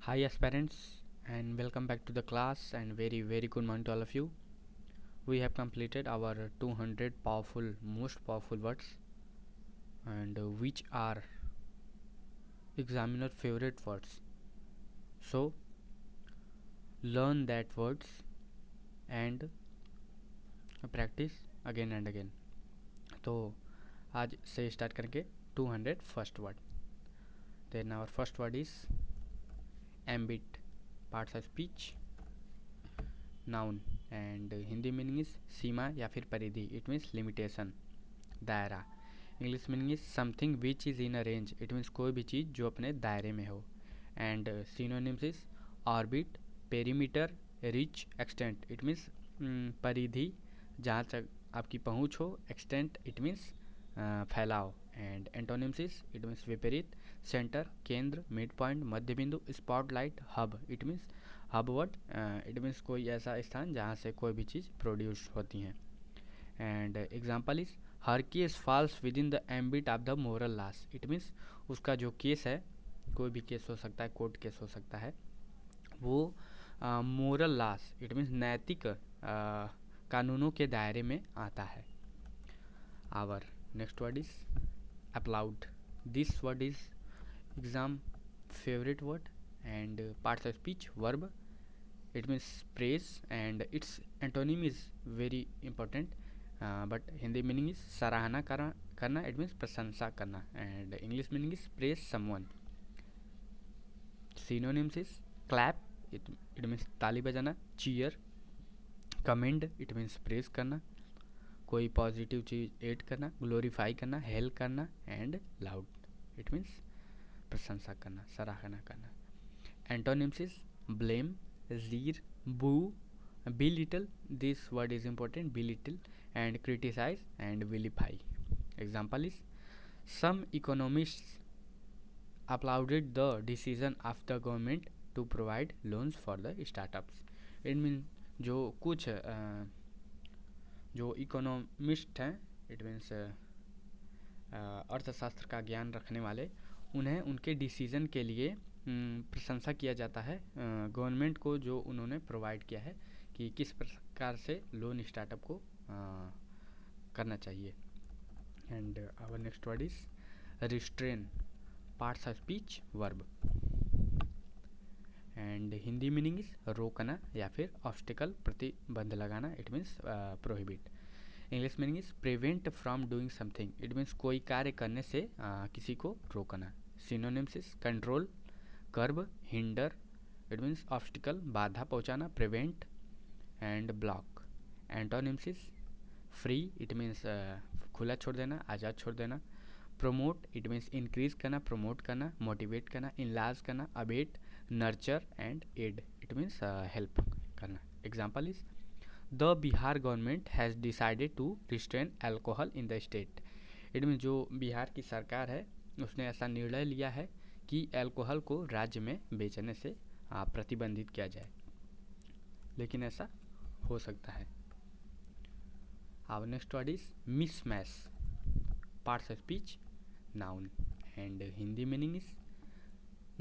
Hi aspirants, and welcome back to the class, and very good morning to all of you. We have completed our 200 most powerful words, and which are examiner favorite words. So learn that words and practice again and again. तो आज से start करेंगे 200 first word. Then our first word is ambit, parts of speech, noun, and Hindi meaning is सीमा या फिर परिधि. It means limitation, दायरा. English meaning is something which is in a range. It means कोई भी चीज़ जो अपने दायरे में हो. And synonyms is orbit, perimeter, reach, extent. It means परिधि, जहाँ तक आपकी पहुँच हो. एक्सटेंट इट मीन्स फैलाव. And antonyms is it means विपरीत, सेंटर, केंद्र, मिड पॉइंट, मध्य बिंदु, spotlight, hub. It means hub word. It means कोई ऐसा स्थान जहाँ से कोई भी चीज़ प्रोड्यूस होती हैं. And example is her case falls within the ambit of the moral laws. It means उसका जो केस है, कोई भी केस हो सकता है, कोर्ट केस हो सकता है, वो मोरल लॉस इट मीन्स नैतिक कानूनों के दायरे में आता है. Our next word is applaud. This word is exam favourite word and parts of speech, verb. It means praise and its antonym is very important, but Hindi meaning is सराहना करना. It means प्रशंसा करना. And English meaning is praise someone. Synonyms is clap, it means ताली बजाना. cheer, commend, it means praise करना, कोई positive चीज़ add करना. Glorify करना, हेल करना. एंड लाउड, इट मीन्स प्रशंसा करना, सराहना करना. Antonyms is blame, jeer, boo, belittle. This word is important, belittle, and criticize and vilify. Example is some economists applauded the decision of the government to provide loans for the startups. It means जो कुछ जो economist हैं, it means अर्थशास्त्र का ज्ञान रखने वाले, उन्हें उनके डिसीजन के लिए प्रशंसा किया जाता है गवर्नमेंट को, जो उन्होंने प्रोवाइड किया है कि किस प्रकार से लोन स्टार्टअप को करना चाहिए. And our next word is restrain, parts of speech, verb. And Hindi meaning is रोकना या फिर ऑब्स्टिकल, प्रतिबंध लगाना. It means prohibit. English meaning is prevent from doing something. It means कोई कार्य करने से किसी को रोकना. Synonyms is control, curb, hinder. It means obstacle, बाधा पहुंचाना, prevent. And block. Antonyms is free, it means खुला छोड़ देना, आज़ाद छोड़ देना. प्रोमोट, इट मीन्स इंक्रीज करना, प्रोमोट करना, मोटिवेट करना, इनलाज करना, abet, nurture. And aid, it means help करना. Example is the Bihar government has decided to restrain alcohol in the state. It means जो बिहार की सरकार है, उसने ऐसा निर्णय लिया है कि अल्कोहल को राज्य में बेचने से प्रतिबंधित किया जाए. लेकिन ऐसा हो सकता है. Our next word is mismatch, parts of speech, noun. And Hindi meaning is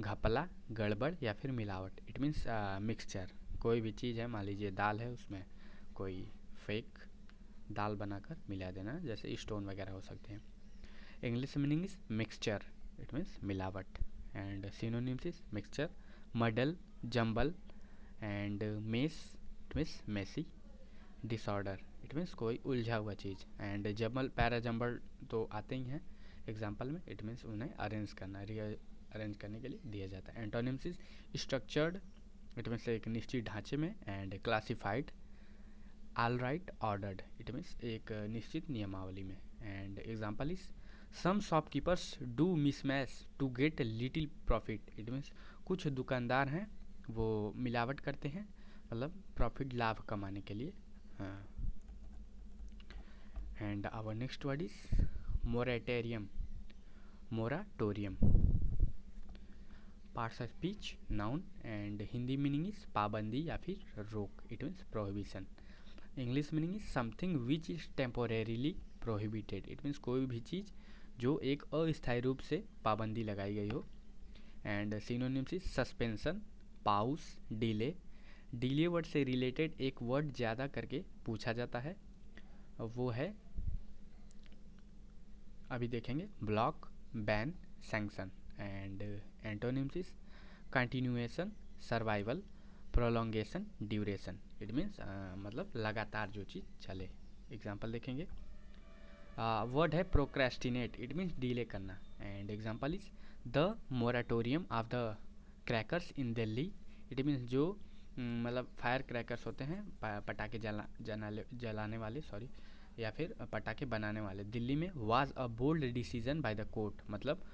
घपला, गड़बड़ या फिर मिलावट. It means mixture. कोई भी चीज़ है, मान लीजिए दाल है, उसमें कोई फेक दाल बनाकर मिला देना, जैसे स्टोन वगैरह हो सकते हैं. English meaning is mixture, it means मिलावट. And synonyms is mixture, muddle, jumble. And mess, it means messy. Disorder, it means कोई उलझा हुआ चीज़. एंड जंबल, पैरा जंबल तो आते ही हैं एग्जाम्पल में. इट मीन्स उन्हें अरेंज करना, अरेंज करने के लिए दिया जाता है. Antonyms is structured, it means एक निश्चित ढांचे में. And classified, all right, ordered. It means एक निश्चित नियमावली में. And example is some shopkeepers do mismatch to get little profit. It means कुछ दुकानदार हैं, वो मिलावट करते हैं, मतलब प्रॉफिट, लाभ कमाने के लिए. And our next word is moratorium, moratorium. Parts of speech, noun. And Hindi meaning is पाबंदी या फिर रोक. It means prohibition. English meaning is something which is temporarily prohibited. It means कोई भी चीज़ जो एक अस्थायी रूप से पाबंदी लगाई गई हो. And synonyms is suspension, pause, delay. Delay word से रिलेटेड एक वर्ड ज़्यादा करके पूछा जाता है, वो है, अभी देखेंगे, block, ban, sanction. And antonyms is continuation, survival, prolongation, duration. It means मतलब लगातार जो चीज़ चले। एग्जाम्पल देखेंगे, वर्ड है प्रोक्रेस्टिनेट, इट मीन्स डिले करना। And example is the moratorium of the crackers in Delhi. It means जो मतलब फायर क्रैकर्स होते हैं, पटाखे जलाने वाले, सॉरी, या फिर पटाखे बनाने वाले, दिल्ली में was a bold decision by the court. मतलब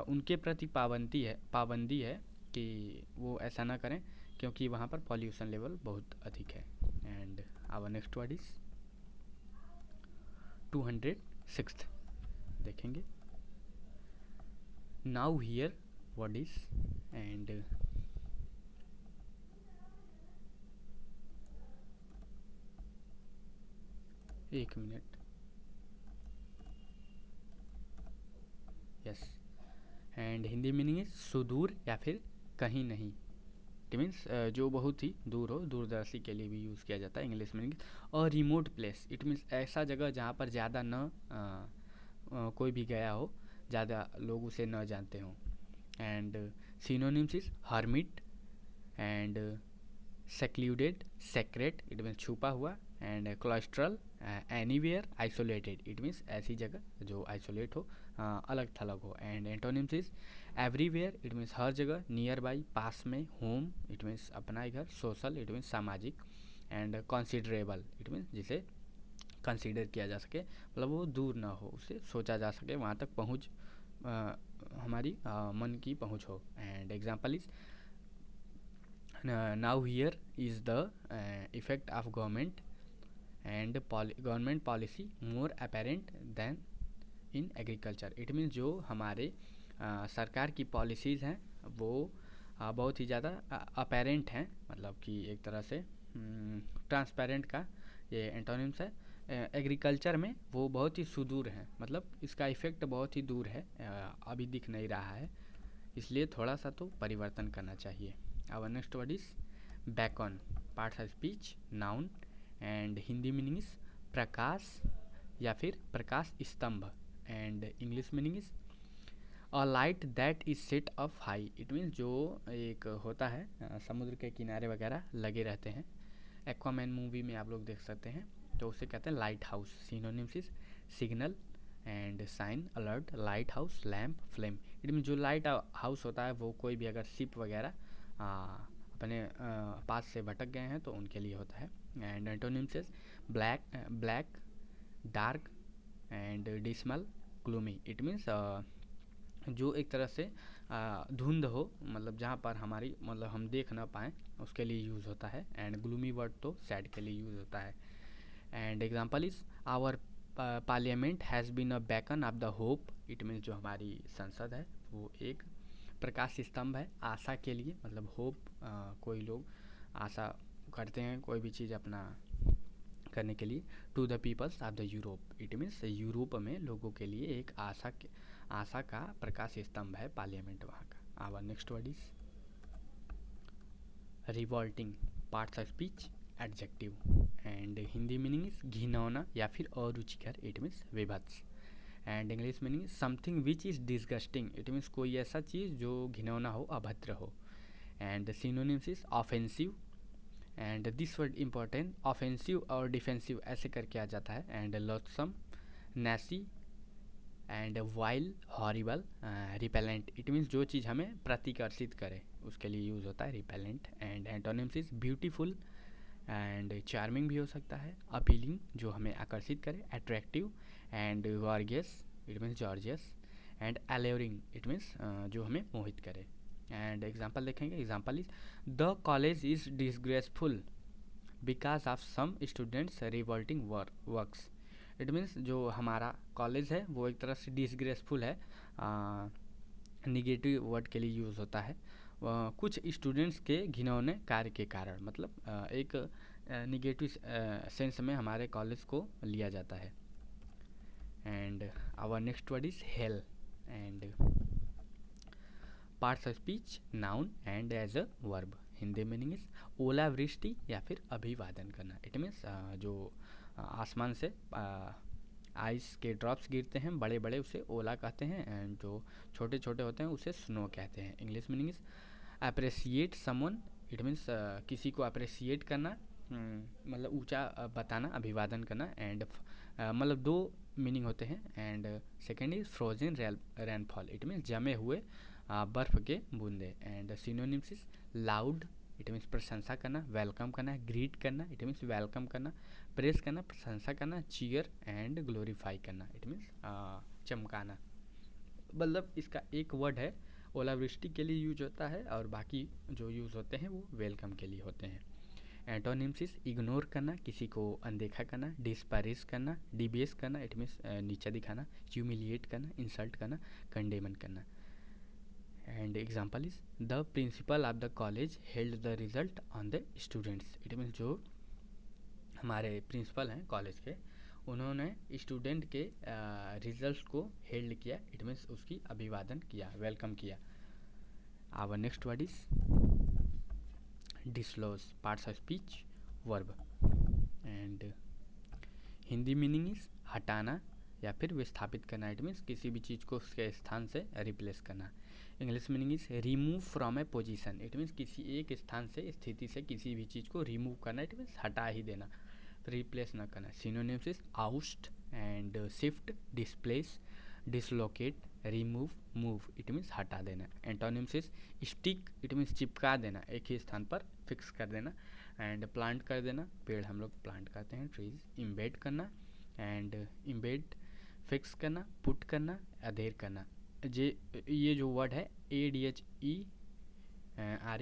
उनके प्रति पाबंदी है कि वो ऐसा ना करें क्योंकि वहाँ पर पॉल्यूशन लेवल बहुत अधिक है। And our next word is 206th देखेंगे, now here word is. And एक minute, yes. And Hindi meaning is सुदूर या फिर कहीं नहीं। इट मीन्स जो बहुत ही दूर हो, दूरदर्शी के लिए भी यूज़ किया जाता है। इंग्लिश मीनिंग और रिमोट प्लेस, इट मीन्स ऐसा जगह जहाँ पर ज़्यादा न कोई भी गया हो, ज़्यादा लोग उसे न जानते हों। And synonyms is hermit and secluded, secret, it means छुपा हुआ। And cloistral, anywhere, isolated, it means ऐसी जगह जो आइसोलेट हो, अलग थलग हो। And antonyms is everywhere, it means हर जगह, नियर बाई, पास में, होम, इट मीन्स अपना ही घर, सोशल, इट मीन्स सामाजिक। एंड कंसिडरेबल, इट मीन्स जिसे कंसीडर किया जा सके, मतलब वो दूर ना हो, उसे सोचा जा सके, वहाँ तक पहुँच हमारी मन की पहुँच हो। And example is now here is the effect of government and government policy more apparent than in agriculture. It means जो हमारे सरकार की पॉलिसीज़ हैं वो बहुत ही ज़्यादा अपेरेंट हैं, मतलब कि एक तरह से ट्रांसपेरेंट का ये एंटोनिम्स है। एग्रीकल्चर में वो बहुत ही सुदूर हैं, मतलब इसका इफ़ेक्ट बहुत ही दूर है, अभी दिख नहीं रहा है, इसलिए थोड़ा सा तो परिवर्तन करना चाहिए। Our next word is beacon, parts of speech, noun. And Hindi meaning is प्रकाश या फिर प्रकाश स्तंभ। And English meaning is a light that is set up high. It means जो एक होता है समुद्र के किनारे वगैरह लगे रहते हैं, एक्वामैन मूवी में आप लोग देख सकते हैं, तो उसे कहते हैं lighthouse. Synonyms is signal and sign, alert, lighthouse, lamp, flame. It mean जो लाइट हाउस होता है वो कोई भी अगर शिप वगैरह अपने पास से भटक गए हैं तो उनके लिए होता है। And antonyms is black, dark and dismal, gloomy. It means जो एक तरह से धुंध हो, मतलब जहाँ पर हमारी मतलब हम देख ना पाएँ उसके लिए यूज़ होता है। एंड ग्लूमी वर्ड तो सैड के लिए यूज़ होता है। And example is our parliament has been a beacon of the hope. It means जो हमारी संसद है वो एक प्रकाश स्तंभ है आशा के लिए, मतलब होप, कोई लोग आशा करते हैं कोई भी चीज़ अपना करने के लिए। To the peoples of the Europe, it means Europe में लोगों के लिए एक आशा का प्रकाश स्तंभ है पार्लियामेंट वहाँ का। Our next word is revolting, parts of speech, adjective. And Hindi meaning is घिनौना या फिर अरुचिकर, इट मीन्स विभत्स। And English meaning is something which is disgusting, it means कोई ऐसा चीज़ जो घिनौना हो, अभद्र हो। And synonyms is offensive. And this word important, offensive और डिफेंसिव ऐसे करके आ जाता है। And loathsome, nasty and vile, horrible, repellent. It means जो चीज़ हमें प्रतिकर्षित करे उसके लिए यूज़ होता है repellent. And antonyms is beautiful and charming भी हो सकता है, अपीलिंग जो हमें आकर्षित करे, attractive and gorgeous, it means gorgeous. And alluring, it means जो हमें मोहित करे। एंड एग्जाम्पल देखेंगे, example is the college is disgraceful because of some students revolting works. It means जो हमारा कॉलेज है वो एक तरह से डिसग्रेसफुल है, निगेटिव वर्ड के लिए यूज़ होता है, कुछ स्टूडेंट्स के घिनौने कार्य के कारण, मतलब एक निगेटिव सेंस में हमारे कॉलेज को लिया जाता है। And our next word is hail. And parts of speech, noun and as a verb. Hindi meaning is ओलावृष्टि या फिर अभिवादन करना। इट मीन्स जो आसमान से आइस के ड्रॉप्स गिरते हैं बड़े बड़े, उसे ओला कहते हैं, एंड जो छोटे छोटे होते हैं उसे स्नो कहते हैं। English meaning is appreciate someone. It means किसी को अप्रिसिएट करना, मतलब ऊंचा बताना, अभिवादन करना। एंड मतलब दो मीनिंग होते हैं। And second is frozen rainfall. It means जमे हुए बर्फ़ के बूंदे। And synonyms is laud. It means प्रशंसा करना, वेलकम करना, ग्रीट करना। इट मीन्स वेलकम करना, प्रेस करना, प्रशंसा करना, चीयर एंड ग्लोरीफाई करना। इट मीन्स चमकाना। मतलब इसका एक वर्ड है ओलावृष्टि के लिए यूज होता है, और बाकी जो यूज़ होते हैं वो वेलकम के लिए होते हैं। एंटोनिम्स इज इग्नोर करना, किसी को अनदेखा करना, डिस्पैरिज करना, डिबेस करना। इट मीन्स नीचा दिखाना, ह्यूमिलिएट करना, इंसल्ट करना, कंडेमन करना। And example is the principle of the college held the result on the students. It means जो हमारे प्रिंसिपल हैं कॉलेज के, उन्होंने स्टूडेंट के रिजल्ट को हेल्ड किया। इट मीन्स उसकी अभिवादन किया, वेलकम किया। Our next word is dislodge, parts of speech, verb. And Hindi meaning is हटाना या फिर विस्थापित करना। इट मीन्स किसी भी चीज़ को उसके स्थान से रिप्लेस करना। English meaning is remove from A position. It means किसी एक स्थान से, स्थिति से किसी भी चीज़ को रिमूव करना। इट मीन्स हटा ही देना, रिप्लेस ना करना। Synonyms is oust and shift, displace, dislocate, remove, move. It means हटा देना। Antonyms is stick. It means चिपका देना, एक ही स्थान पर फिक्स कर देना। एंड प्लांट कर देना, पेड़ हम लोग प्लांट करते हैं, ट्रीज। इम्बेड करना, एंड इम्बेड फिक्स करना, पुट करना, अधेर करना। ये जो वर्ड है ADHERE,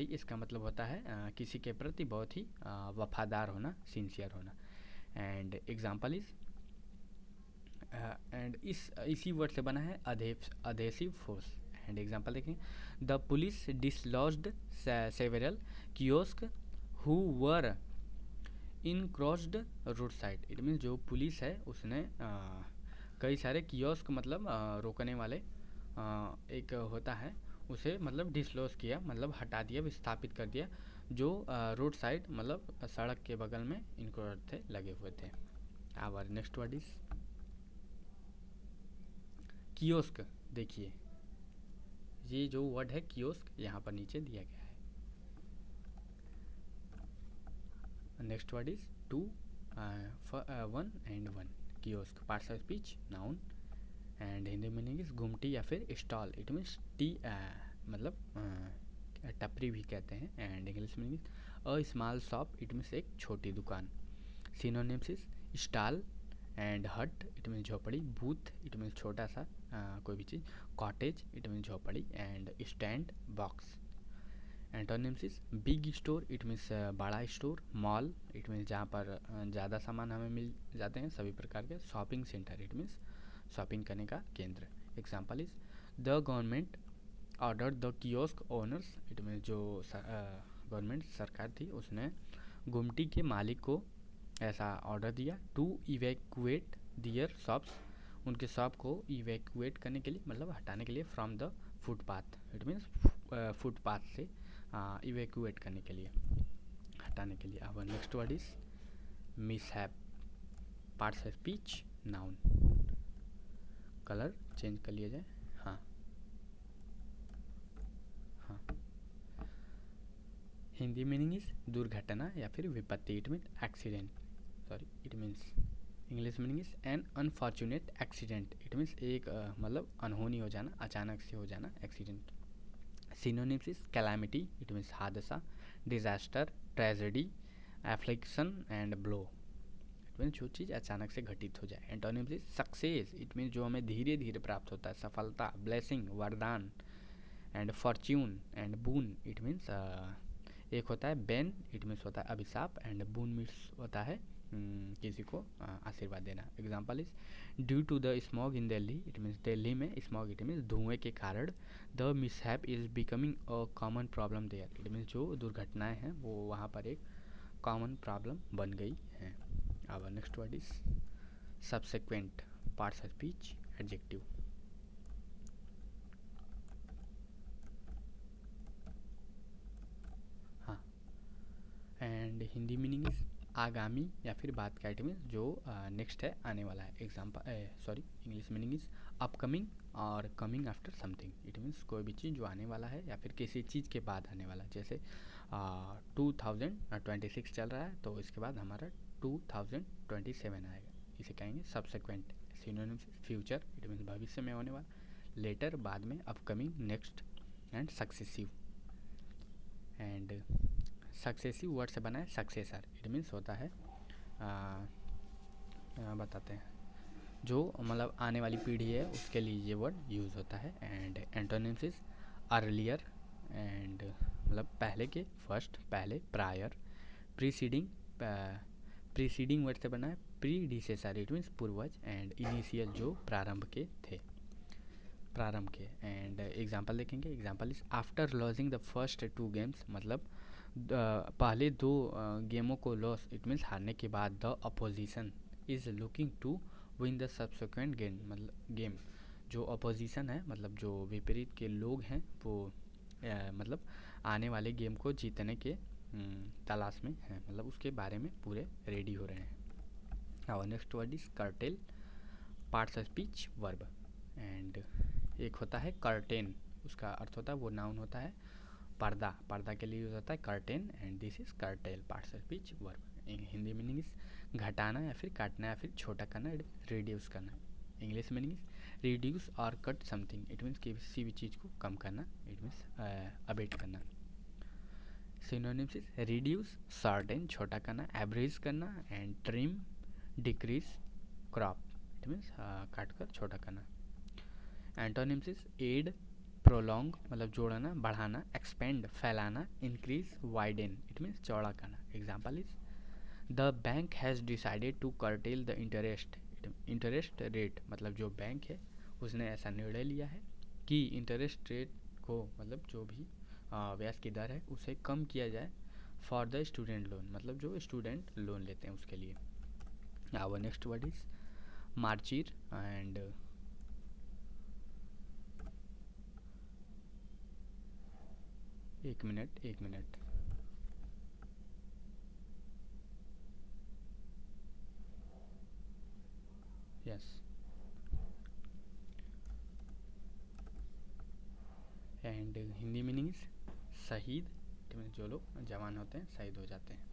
इसका मतलब होता है किसी के प्रति बहुत ही वफादार होना, सिंसियर होना। एंड एग्जाम्पल इज एंड इसी वर्ड से बना है अधेसिव फोर्स। एंड एग्जाम्पल देखें, the police dislodged several kiosk who were in crossed road side. It means जो पुलिस है उसने कई सारे कियोस्क, मतलब रोकने वाले एक होता है, उसे मतलब डिसलॉज किया, मतलब हटा दिया, विस्थापित कर दिया, जो रोड साइड मतलब सड़क के बगल में इनको थे लगे हुए थे। Our next word is kiosk. देखिए ये जो वर्ड है कियोस्क यहाँ पर नीचे दिया गया है। Next word is two, one and one. Kiosk, parts of speech, noun. And Hindi meaning is गुमटी या फिर स्टॉल। इट मीन्स टी, मतलब टपरी भी कहते हैं। And English meaning is a small shop. It means एक छोटी दुकान। सिनोनिम्स इज स्टॉल एंड हट। इट मीन्स झोपड़ी। बूथ, इट मीन्स छोटा सा कोई भी चीज़। कॉटेज, इट मीन्स झोपड़ी। And stand, box. Antonyms is big store. It means बड़ा स्टोर। मॉल, इट मीन्स जहाँ पर ज़्यादा सामान हमें मिल जाते हैं सभी प्रकार के। Shopping centre, it means shopping करने का केंद्र। Example is the government order the kiosk owners. It means जो गवर्नमेंट सरकार थी उसने गुमटी के मालिक को ऐसा ऑर्डर दिया टू इवैक्यूएट दियर शॉप्स, उनके शॉप को इवैक्यूएट करने के लिए, मतलब हटाने के लिए, from the footpath. It means footpath से इवैक्यूएट करने के लिए, हटाने के लिए। अब next word is mishap, parts of speech, noun. Colour change कर लिया जाए। हाँ हाँ। हिंदी मीनिंग इज दुर्घटना या फिर विपत्ति। It means accident, sorry, it means English meaning is an unfortunate accident. It means एक मतलब अनहोनी हो जाना, अचानक से हो जाना, accident. Synonyms is calamity. It means हादसा, disaster, tragedy, affliction and blow. It means जो चीज़ अचानक से घटित हो जाए। Antonyms is success. It means जो हमें धीरे धीरे प्राप्त होता है, सफलता, ब्लेसिंग, वरदान। And Fortune and boon. It means एक होता है बेन, इट मीन्स होता है अभिशाप। एंड बून मीन्स होता है किसी को आशीर्वाद देना। Example is due to the smog in Delhi. It means Delhi में स्मॉग, इट मीन्स धुएं के कारण, the mishap is becoming a common problem there. It means जो दुर्घटनाएं हैं वो वहाँ पर एक कॉमन प्रॉब्लम बन गई हैं। Our next word is subsequent, parts of speech, adjective. हाँ, हिंदी मीनिंग इज आगामी या फिर बाद का, इट मीन्स जो नेक्स्ट है, आने वाला है। Example sorry, English meaning is upcoming और coming after something, it means कोई भी चीज़ जो आने वाला है या फिर किसी चीज़ के बाद आने वाला है। जैसे 2026 चल रहा है तो इसके बाद हमारा 2027 आएगा, इसे कहेंगे subsequent. Synonyms future, it means भविष्य में होने वाला, लेटर बाद में, upcoming next, and successive. And successive word से बना है सक्सेसर, इट मीन्स होता है बताते हैं जो मतलब आने वाली पीढ़ी है उसके लिए ये वर्ड यूज़ होता है। And antonyms is earlier, and मतलब पहले के, फर्स्ट पहले, प्रायर, प्रीसीडिंग, प्रीसीडिंग वर्ड से बना है प्रीडिसेसर, इट मीन्स पूर्वज, एंड इनिशियल जो प्रारंभ के थे, प्रारंभ के। एंड एग्जाम्पल देखेंगे, example is after lodging the first 2 games, मतलब पहले 2 गेमों को लॉस, इट मीन्स हारने के बाद, the opposition is looking to win the subsequent game, मतलब गेम जो अपोजिशन है, मतलब जो विपरीत के लोग हैं वो मतलब आने वाले गेम को जीतने के तलाश में हैं, मतलब उसके बारे में पूरे रेडी हो रहे हैं। और next word is cartel, parts of speech verb. And एक होता है कर्टेन, उसका अर्थ होता है, वो नाउन होता है पर्दा, पर्दा के लिए यूज होता है curtain, and this is cartel, parts of speech verb. Hindi meaning is घटाना या फिर काटना या फिर छोटा करना, रिड्यूस करना। इंग्लिश मीनिंग इज रिड्यूस और कट समथिंग, इट मीन्स किसी भी चीज़ को कम करना, इट मीन्स अबेट करना। सिनोनिम्स इज रिड्यूस शॉर्टेन, छोटा करना, एवरेज करना, and trim, decrease, crop, it means काट कर छोटा करना। एंटोनिम्स इज एड, प्रोलॉन्ग, मतलब जोड़ना, बढ़ाना, एक्सपेंड, फैलाना, इंक्रीज, वाइडन, इट मीन्स चौड़ा करना। Example is the bank has decided to curtail the interest, interest rate, मतलब जो बैंक है उसने ऐसा निर्णय लिया है कि इंटरेस्ट रेट को, मतलब जो भी ब्याज की दर है उसे कम किया जाए, फॉर द स्टूडेंट लोन, मतलब जो स्टूडेंट लोन लेते हैं उसके लिए। Our next word is martyr, and एक minute yes. And Hindi meaning is शहीद, इट मीन्स जो लोग जवान होते हैं शहीद हो जाते हैं।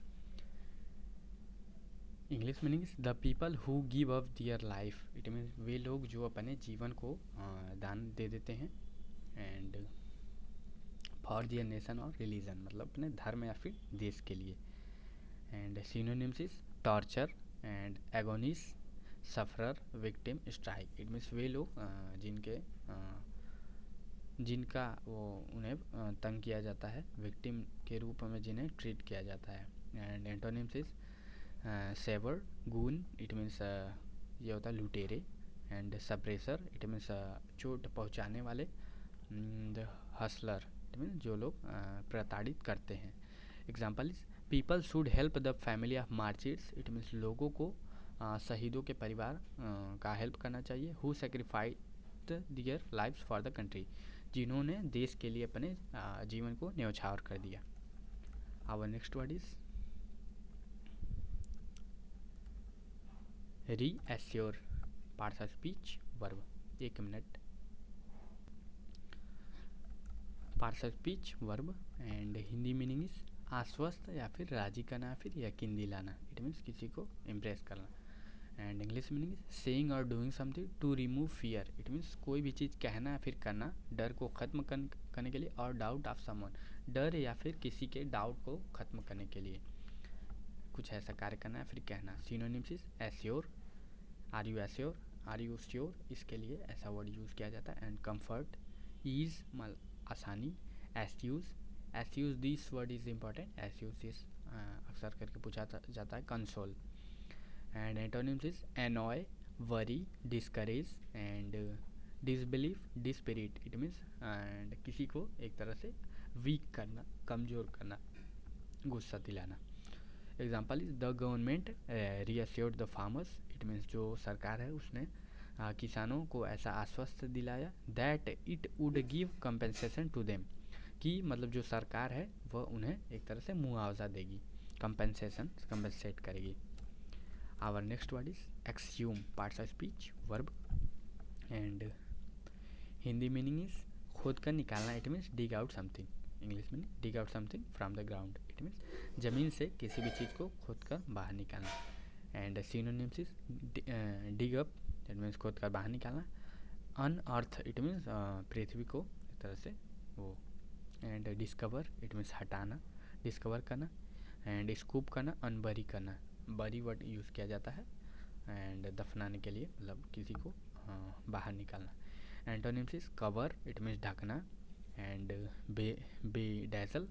English meaning is the people who give up their life, it means वे लोग जो अपने जीवन को दान दे देते हैं। एंड फॉर दियर नेशन और रिलीजन, मतलब अपने धर्म या फिर देश के लिए। And synonyms is torture, and एगोनिस, sufferer, victim, strike, it means वे लोग जिनका वो उन्हें तंग किया जाता है, विक्टिम के रूप में जिन्हें ट्रीट किया जाता है। And antonyms is saver, goon, it means ये होता है लुटेरे, एंड सप्रेसर, इट मीन्स चोट पहुंचाने वाले, द हसलर, इट मीन्स जो लोग प्रताड़ित करते हैं। Example is people should help the family of martyrs, it means लोगों को शहीदों के परिवार का हेल्प करना चाहिए। Who sacrificed their lives for the country, जिन्होंने देश के लिए अपने जीवन को न्यौछावर कर दिया। Our next word is reassure, parts of speech verb. एक minute, parts of speech verb. And Hindi meaning is आश्वस्त या फिर राजी करना या फिर यकीन दिलाना, इट मीन्स किसी को इम्प्रेस करना। And English meaning is saying और doing something to remove fear, it means कोई भी चीज़ कहना या फिर करना डर को ख़त्म करने के लिए, और डाउट ऑफ समवन, डर या फिर किसी के डाउट को ख़त्म करने के लिए कुछ ऐसा कार्य करना या फिर कहना। Synonyms is assure, are you assure, are you sure, इसके लिए ऐसा वर्ड यूज़ किया जाता है। एंड कम्फर्ट, ईज, आसानी, assuage this word is important, assuage is अक्सर करके पूछा जाता है। Console. And antonyms is annoy, worry, discourage, and disbelief, dispirit, it means and किसी को एक तरह से वीक करना, कमज़ोर करना, गुस्सा दिलाना। Example is the government reassured the farmers, it means जो सरकार है उसने किसानों को ऐसा आश्वस्त दिलाया that it would give compensation to them, कि मतलब जो सरकार है वह उन्हें एक तरह से मुआवजा देगी। कंपनसेट करेगी। Our next word is exhume, parts of speech, verb. And Hindi meaning is खोद कर निकालना, it means dig out something. English meaning dig out something from the ground, it means ज़मीन से किसी भी चीज़ को खोद कर बाहर निकालना। And synonyms is dig up, it means खोद कर बाहर निकालना। अनअर्थ, इट मीन्स पृथ्वी को एक तरह से वो। एंड डिस्कवर, इट मीन्स हटाना, डिस्कवर करना। एंड स्कूप करना, अनबरी करना, बरी वर्ड यूज़ किया जाता है एंड दफनाने के लिए, मतलब किसी को बाहर निकालना। Antonyms is cover, it means ढकना। एंड बेडैसल,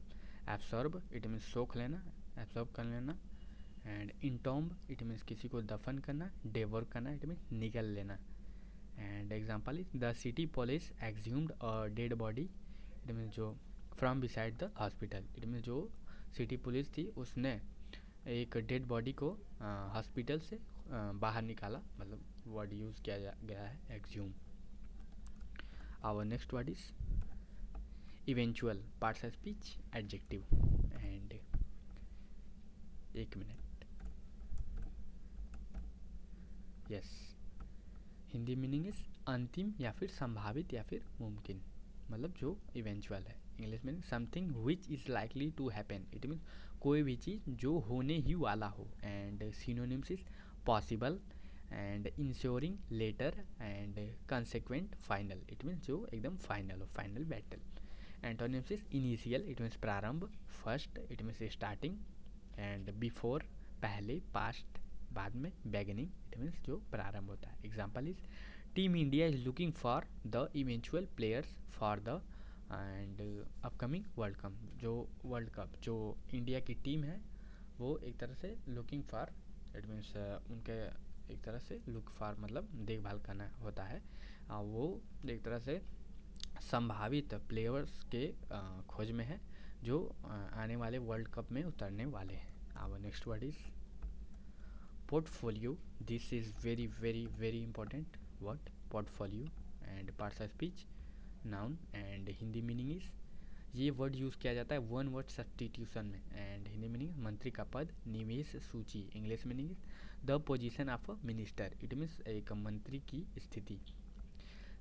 एब्सॉर्ब, इट मीन्स सोख लेना, एब्सॉर्ब कर लेना। एंड इंटॉम्ब, इट मीन्स किसी को दफन करना। डेवोर करना, इट मीन्स निगल लेना। And example is the city police exhumed a dead body, it means जो from beside the hospital, it means जो सिटी पुलिस थी उसने एक डेड बॉडी को हॉस्पिटल से बाहर निकाला, मतलब वर्ड यूज़ किया गया है exhume. Our next word is eventual, parts of speech, adjective. And एक minute, yes, Hindi meaning is अंतिम या फिर संभावित या फिर मुमकिन, मतलब जो इवेंचुअल है। English meaning something which is likely to happen, it means कोई भी चीज़ जो होने ही वाला हो। And synonyms is possible and ensuring, later and consequent, final, it means जो एकदम फाइनल हो, final battle. Antonyms is initial, it means प्रारंभ। First, it means starting. And before, पहले। पास्ट, बाद में। बिगिनिंग, इट मीन्स जो प्रारंभ होता है। Example is team India is looking for the eventual players for the end upcoming world cup, जो India की टीम है वो एक तरह से लुकिंग फॉर, इट मीन्स उनके एक तरह से लुक फॉर मतलब देखभाल करना होता है। वो एक तरह से संभावित प्लेयर्स के खोज में है जो आने वाले वर्ल्ड कप में उतरने वाले हैं। Our next word is portfolio, this is very very very important word, portfolio. And parts of speech, noun. And Hindi meaning is, ये वर्ड यूज़ किया जाता है वन वर्ड सब्स्टिट्यूशन में। एंड हिंदी मीनिंग मंत्री का पद, निवेश सूची। English meaning is the position of a minister, it means एक मंत्री की स्थिति।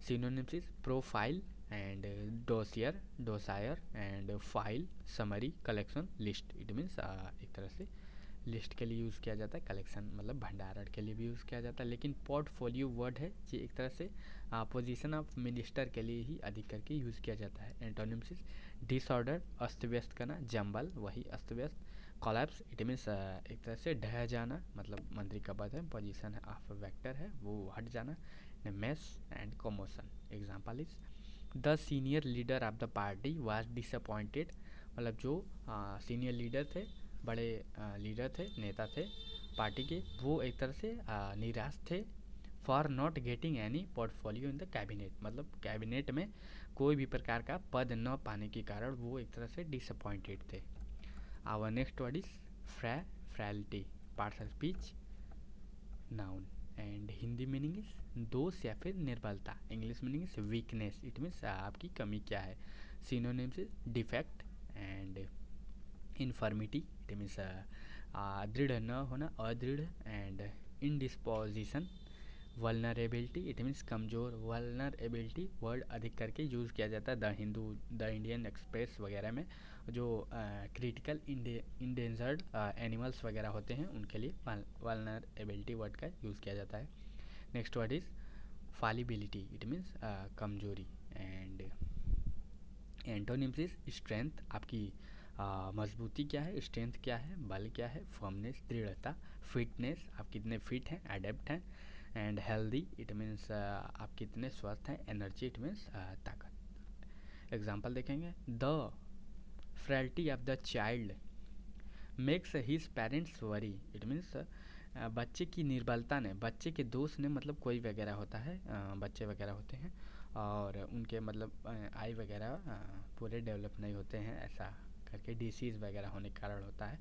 Synonyms is profile and dossier, dossier. And file, summary, collection, list, it means एक तरह से लिस्ट के लिए यूज़ किया जाता है, कलेक्शन मतलब भंडारण के लिए भी यूज़ किया जाता है। लेकिन पोर्टफोलियो वर्ड है ये एक तरह से पोजीशन ऑफ मिनिस्टर के लिए ही अधिक करके यूज़ किया जाता है। एंटोनिम्स इज डिसऑर्डर, अस्त व्यस्त करना। जंबल, वही अस्त व्यस्त। कोलैप्स, इट मीन्स एक तरह से ढह जाना, मतलब मंत्री का पद है, पोजीशन है ऑफ वेक्टर है वो हट जाना। Mess and commotion. Example is the senior leader of the party was disappointed, मतलब जो सीनियर लीडर थे, बड़े लीडर थे, नेता थे पार्टी के, वो एक तरह से निराश थे for not getting any portfolio in the cabinet, मतलब कैबिनेट में कोई भी प्रकार का पद न पाने के कारण वो एक तरह से डिसअपॉइंटेड थे। Our next word is frailty, parts of speech, noun. And Hindi meaning is दोष या फिर निर्बलता। English meaning is weakness, it means आपकी कमी क्या है। Synonyms is defect and infirmity, it means दृढ़ न होना, अदृढ़। And indisposition, vulnerability, it means कमज़ोर। वल्नरेबिलिटी वर्ड अधिक करके यूज़ किया जाता है the Hindu, the Indian Express वगैरह में, जो क्रिटिकल इंडेंजर्ड एनिमल्स वगैरह होते हैं उनके लिए वल्नरेबिलिटी वर्ड का यूज़ किया जाता है। Next word is fallibility, it means कमजोरी। एंड एंटोनिम्स इज स्ट्रेंथ, आपकी मजबूती क्या है, स्ट्रेंथ क्या है, बल क्या है, फर्मनेस, दृढ़ता। फिटनेस, आप कितने फिट हैं, एडेप्ट हैं। एंड हेल्दी, इट मीन्स आप कितने स्वस्थ हैं। एनर्जी, इट मीन्स ताकत। एग्जाम्पल देखेंगे, the frailty of the child makes his parents worry, it means बच्चे की निर्बलता ने, बच्चे के दोष ने, मतलब कोई वगैरह होता है, बच्चे वगैरह होते हैं और उनके मतलब आई वगैरह पूरे डेवलप नहीं होते हैं, ऐसा करके डिसीज़ वगैरह होने के कारण होता है।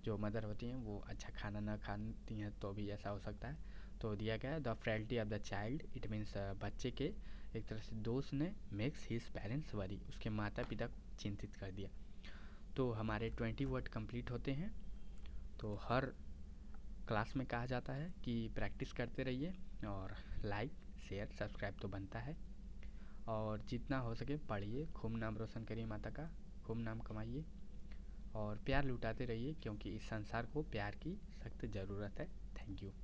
जो मदर होती हैं वो अच्छा खाना ना खाती हैं तो भी ऐसा हो सकता है। तो दिया गया है the frailty of the child, it means बच्चे के एक तरह से दोस्त ने मेक्स हिज पेरेंट्स वरी, उसके माता पिता को चिंतित कर दिया। तो हमारे 20 वर्ड कंप्लीट होते हैं तो हर क्लास में कहा जाता है कि प्रैक्टिस करते रहिए, और लाइक शेयर सब्सक्राइब तो बनता है, और जितना हो सके पढ़िए, खूब नाम रोशन करिए माता का, खूब नाम कमाइए, और प्यार लुटाते रहिए, क्योंकि इस संसार को प्यार की सख्त ज़रूरत है। Thank you.